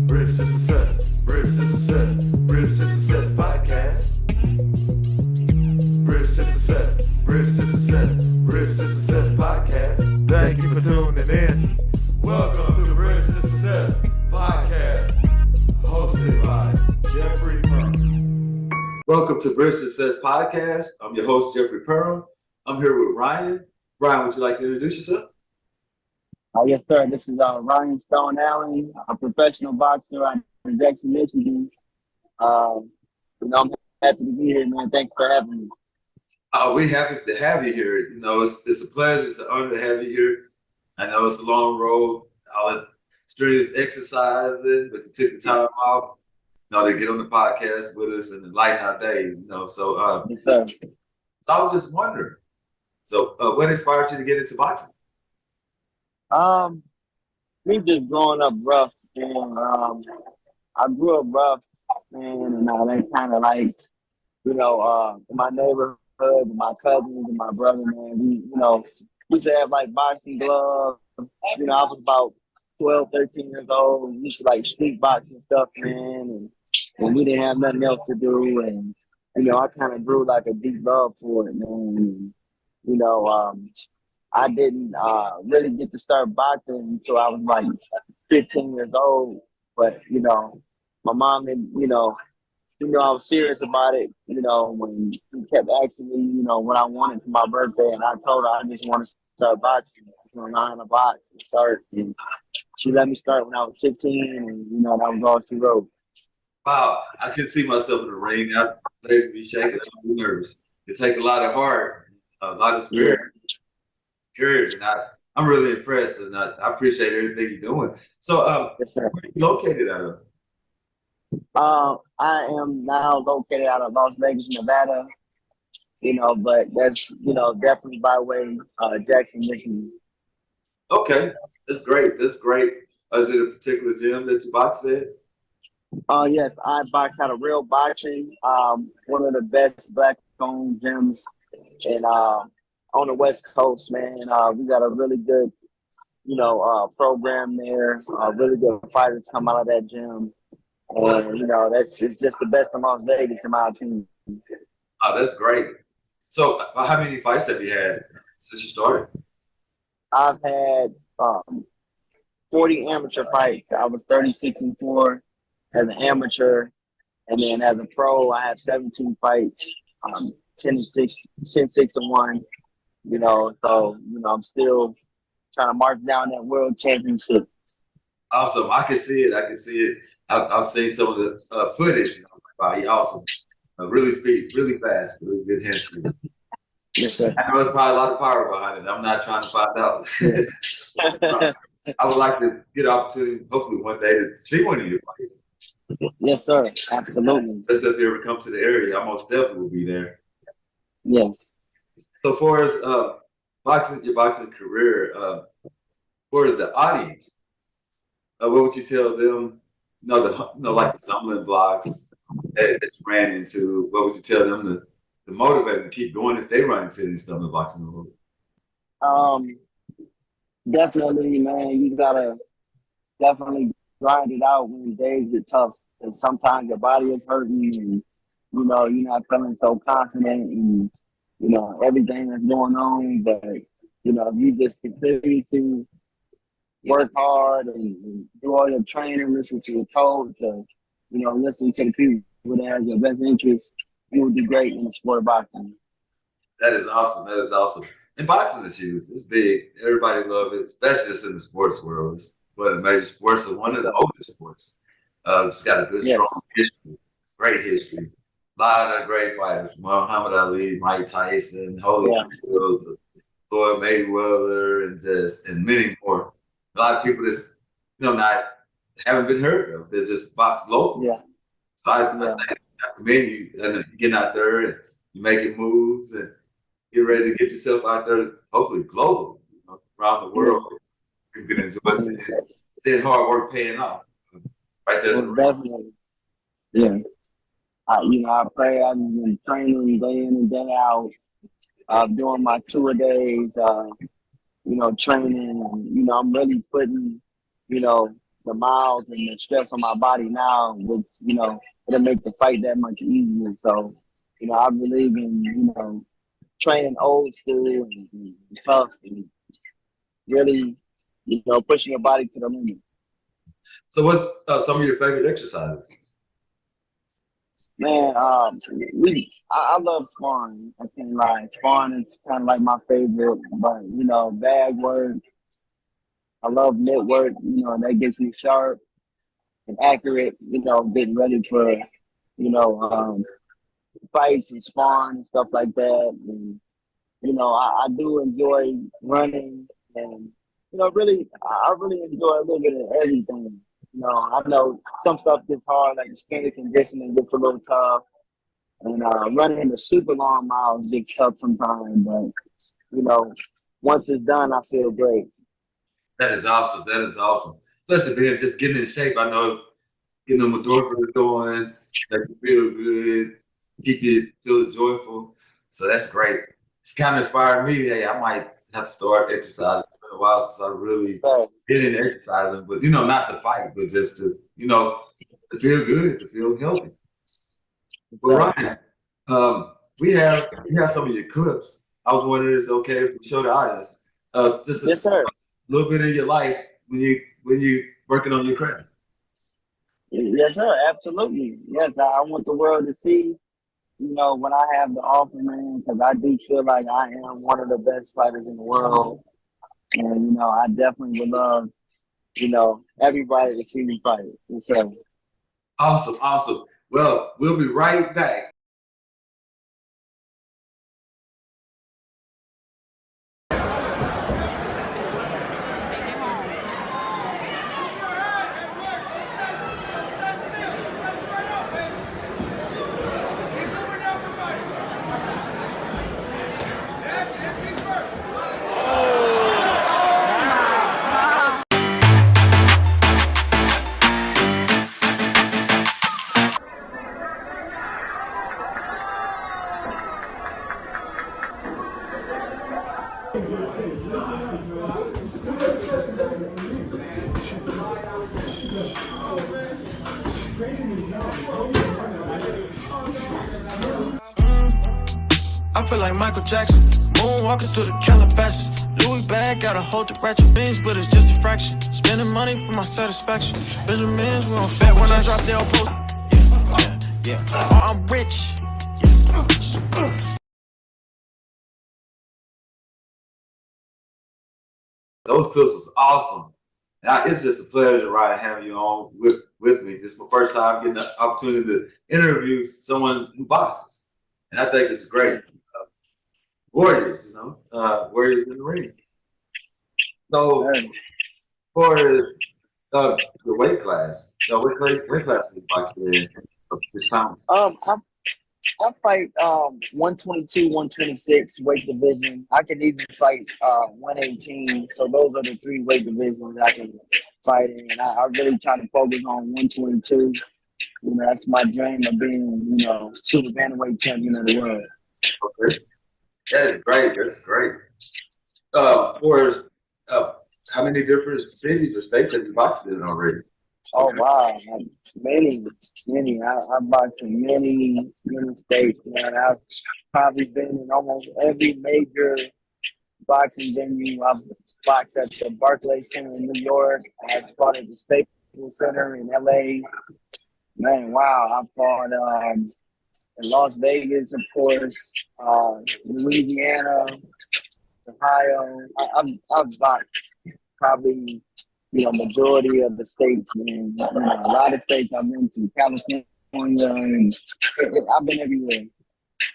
Bridge to Success, Bridge to Success, Bridge to Success podcast. Bridge to Success, Bridge to Success, Bridge to Success podcast. Thank you for tuning in. Welcome to the Bridge to Success podcast, hosted by Jeffrey Parham. Welcome to Bridge to Success podcast. I'm your host, Jeffrey Parham. I'm here with Ryan. Ryan, would you like to introduce yourself? Yes, sir. This is Ryan Stone Allen, a professional boxer out in Jackson, Michigan. I'm happy to be here, man. Thanks for having me. We're happy to have you here. It's a pleasure. It's an honor to have you here. I know it's a long road, all that strenuous exercising, but you took the time off, to get on the podcast with us and enlighten our day. Yes, sir. So I was just wondering. So, what inspired you to get into boxing? Me just growing up rough, and I grew up rough, and that kind of like, in my neighborhood, with my cousins and my brother, man, we used to have like boxing gloves. I was about 12, 13 years old. We used to like street boxing stuff, man, and we didn't have nothing else to do, and I kind of grew like a deep love for it, man. I didn't really get to start boxing until I was like 15 years old. But, my mom and, I was serious about it, when she kept asking me, what I wanted for my birthday. And I told her I just want to start boxing, learn how to box and start. And she let me start when I was 15, and, that was all she wrote. Wow, I can see myself in the ring. I legs be shaking. I'm nervous. It takes a lot of heart, a lot of spirit. Yeah. Courage, and I'm really impressed, and I appreciate everything you're doing. So, yes, sir. Where are you located out of? I am now located out of Las Vegas, Nevada. But that's definitely by way Jackson, Michigan. Okay, that's great. That's great. Is it a particular gym that you box at? Yes, I box out of Real Boxing, one of the best black-owned gyms, and on the West Coast, man. We got a really good, program there. Really good fighters come out of that gym. And, it's just the best in Las Vegas, in my opinion. Oh, that's great. So how many fights have you had since you started? I've had 40 amateur fights. I was 36-4 as an amateur. And then as a pro, I had 17 fights, 10-6-1. So, I'm still trying to march down that world championship. Awesome. I can see it. I've seen some of the footage. Wow, you're awesome. Really speed, really fast, really good hand speed. Yes, sir. I know there's probably a lot of power behind it. I'm not trying to find out. I would like to get an opportunity, hopefully one day, to see one of your fights. Yes, sir. Absolutely. Especially if you ever come to the area, I most definitely will be there. Yes. So far as your boxing career, for as the audience, what would you tell them? Like the stumbling blocks that you ran into. What would you tell them to motivate them to keep going if they run into these stumbling blocks in the road? Definitely, man. You gotta definitely grind it out when days get tough, and sometimes your body is hurting, and you're not feeling so confident, and everything that's going on, but, if you just continue to work hard and do all your training, listen to your coach, listen to the people that have your best interest, you will do great in the sport of boxing. That is awesome. And boxing is huge. It's big. Everybody loves it, especially just in the sports world. It's one of the major sports and one of the oldest sports. It's got a good, strong history, great history. A lot of great fighters, Muhammad Ali, Mike Tyson, Holyfield, Floyd Mayweather, and many more. A lot of people that's haven't been heard of. They're just box local. Yeah. So I commend you and getting out there and you making moves and get ready to get yourself out there, hopefully globally, around the world. You can enjoy seeing hard work paying off. Right there. Definitely. Yeah. I pray. I've been training day in and day out, doing my tour days, training. And, I'm really putting, the miles and the stress on my body now, which, it'll make the fight that much easier. So, I believe in, training old school and tough and really, pushing your body to the limit. So what's some of your favorite exercises? Man, I love sparring. I can't lie. Sparring is kind of like my favorite, but bag work. I love net work. That gets me sharp and accurate. Getting ready for fights and sparring and stuff like that. And I do enjoy running, and really, I really enjoy a little bit of everything. I know some stuff gets hard, like the skin conditioning gets a little tough, and running the super long miles gets tough sometimes. But once it's done, I feel great. That is awesome. That is awesome. Especially being just getting in shape. I know getting them endorphins going, make you feel good, keep you feeling joyful. So that's great. It's kind of inspired me. Hey, I might have to start exercising. It's been a while since I really been in exercising, but not to fight, but just to to feel good, to feel healthy. But Ryan, we have some of your clips. I was wondering, is it okay if we show the audience just Yes, sir. little bit of your life when you working on your craft? Yes, sir. Absolutely. Yes, I want the world to see, what I have to offer, man, because I do feel like I am one of the best fighters in the world. And, I definitely would love, everybody to see me fight. Yes, sir. Awesome, awesome. Well, we'll be right back. I feel like Michael Jackson, moonwalking through the Calabasas. Louis bag, got a hold the ratchet beans, but it's just a fraction. Spending money for my satisfaction. Benjamins, we on fat when I drop, they'll post. Yeah. Oh, I'm rich. Those clips was awesome. Now it's just a pleasure, Ryan, having you on with me. This is my first time getting the opportunity to interview someone who boxes, and I think it's great. Warriors, warriors in the ring. So, as far as the weight class, what weight class do you box in? Which pounds? I fight 122, 126 weight division. I can even fight 118. So those are the three weight divisions I can fight in. And I really try to focus on 122. That's my dream of being, super bantamweight champion of the world. Okay. That is great. That's great. For how many different cities or states have you boxed in already? Oh wow, many. I've boxed in many states, man. I've probably been in almost every major boxing venue. I've boxed at the Barclays Center in New York. I've fought at the Staples Center in LA. Man, wow, I've fought in Las Vegas, of course, Louisiana, Ohio. I've boxed probably majority of the states, man. A lot of states I've been to, California, and I've been everywhere.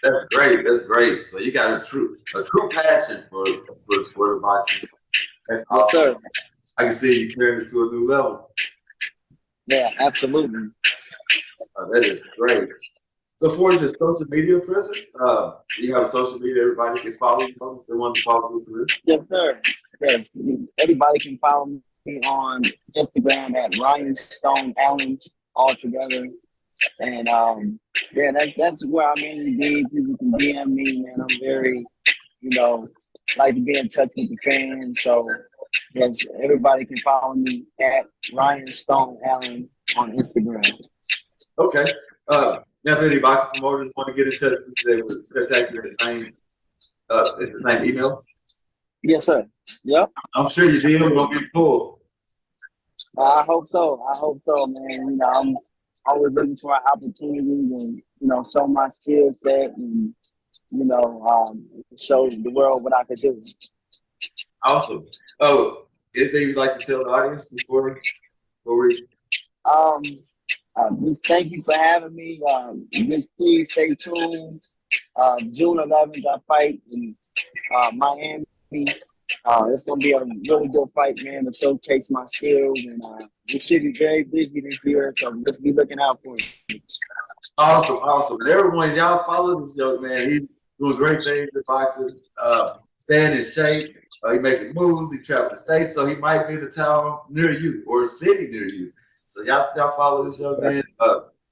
That's great. That's great. So you got a true passion for the sport of boxing. That's awesome. Yes, sir. I can see you carrying it to a new level. Yeah, absolutely. That is great. So for your social media presence, you have social media everybody can follow you on if they want to follow your career? Yes, sir. Yes. Everybody can follow me on Instagram at Ryan Stone Allen all together. And that's where I'm in. People can DM me, man. I'm very, like to be in touch with the fans. So Yes, everybody can follow me at Ryan Stone Allen on Instagram. Okay. Now, if any boxing promoters want to get in touch with you, they would contact you at the same email. Yes, sir. Yep. I'm sure your deal will be full. I hope so. I hope so, man. You know, I'm always looking for opportunities and, you know, show my skill set and, you know, show the world what I could do. Awesome. Oh, anything you'd like to tell the audience before we? Just thank you for having me. Just please stay tuned. June 11th, I fight in Miami. It's gonna be a really good fight, man, to showcase my skills, and we should be very busy this year, so let's be looking out for it. Awesome. And everyone, y'all follow this young man. He's doing great things in boxing. Staying in shape. He making moves. He traveling the states, so he might be in a town near you or a city near you. So y'all follow this young man.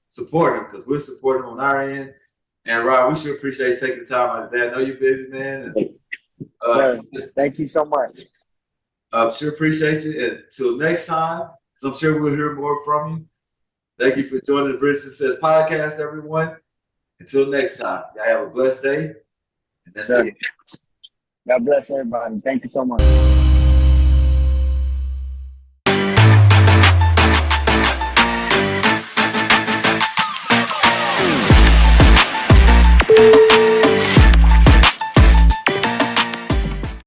Support him because we're supporting him on our end. And Rob, we sure appreciate you taking the time out of that. I know you're busy, man. And, thank you so much. Sure appreciate you. And until next time, so I'm sure we'll hear more from you. Thank you for joining the British Success Podcast, everyone. Until next time, y'all have a blessed day. And that's it. God bless everybody. Thank you so much.